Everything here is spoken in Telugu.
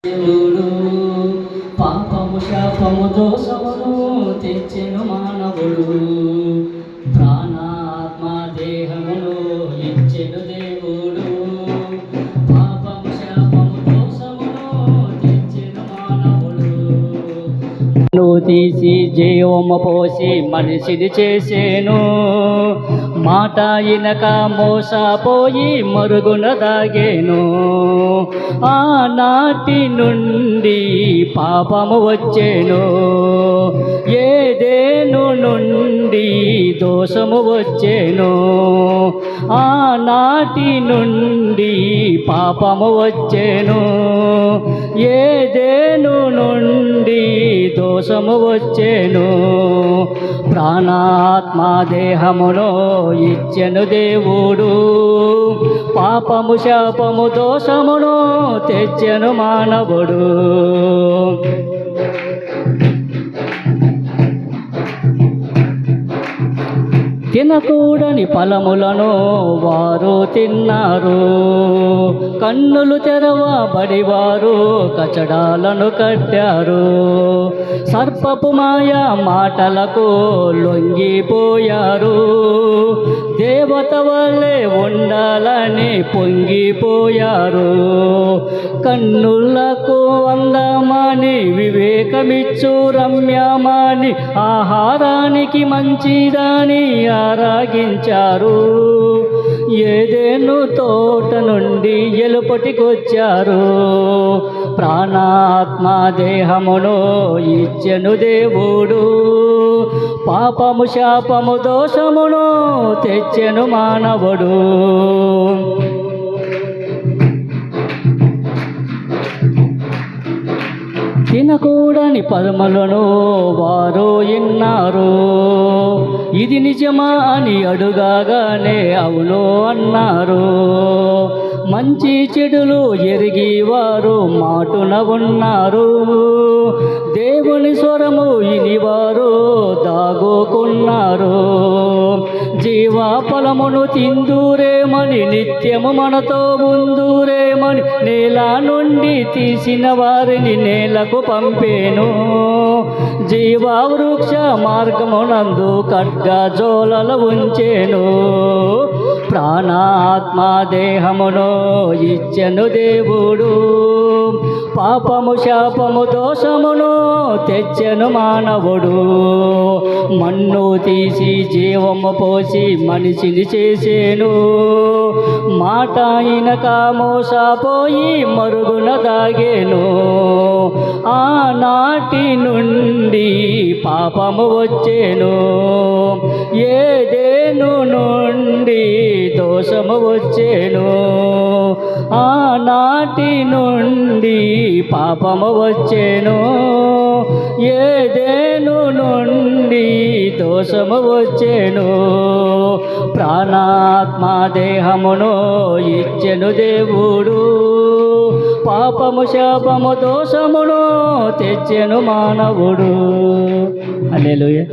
దేవుడు పాపము శాపము దోషమును తెచ్చెను మానవుడు. ప్రాణాత్మ దేహమును ఇచ్చెను దేవుడు. పాపము శాపము దోషమును తెచ్చెను మానవుడు. నువ్వు తీసి జీవము పోసి మనిషిని చేసేను. మాట ఇనక మోసపోయి మరుగున దాగేను. ఆనాటి నుండి పాపము వచ్చేను. ఏదేను నుండి దోషము వచ్చేను. ఆనాటి నుండి పాపము వచ్చేను. ఏదేను నుండి దోషము వచ్చేను. ప్రాణాత్మ దేహమును ఇచ్చెను దేవుడు. పాపము శాపము దోషమును తెచ్చెను మానవుడు. తినకూడని ఫలములను వారు తిన్నారు. కన్నులు తెరవబడి వారు కచడాలను కట్టారు. సర్పపు మాయ మాటలకు లొంగిపోయారు. దేవత వల్లే ఉండాలని పొంగిపోయారు. కన్నులకు అందమని వివేకమిచ్చు రమ్యమని ఆహారానికి మంచిదని ఆరాగించారు. ఏదేను తోట నుండి ఎలుపటికొచ్చారు. ప్రాణాత్మ దేహమును ఇచ్చెను దేవుడు. పాపము శాపము దోషమును తెచ్చెను మానవుడు. తినకూడని పదములను వారు విన్నారు. ఇది నిజమా అని అడుగానే అవును అన్నారు. మంచి చెడులు ఎరిగి వారు మాటున ఉన్నారు. దేవుని స్వరము ఇని వారు దాగుకున్నారు. జీవాఫలమును తిందురేమని నిత్యము మనతో ఉందురేమని నేల నుండి తీసిన వారిని నేలకు పంపేను. జీవవృక్ష మార్గమునందు ఖడ్గజోలలు ఉంచెను. ప్రాణాత్మ దేహమును ఇచ్చెను దేవుడు. పాపము శాపము దోషమును తెచ్చెను మానవుడు. మన్ను తీసి జీవము పోసి మనిషిని చేసేను. మాట ఇనక మోసపోయి మరుగున దాగేను. ఆనాటి నుండి పాపము వచ్చేను. ఏదేను నుండి దోషము వచ్చేను. ఆనాటి నుండి పాపము వచ్చేను. ఏదేను నుండి దోషము వచ్చేను. ప్రాణాత్మ దేహమును ఇచ్చెను దేవుడు. పాపము శాపము దోషమును తెచ్చెను మానవుడు. హల్లెలూయా.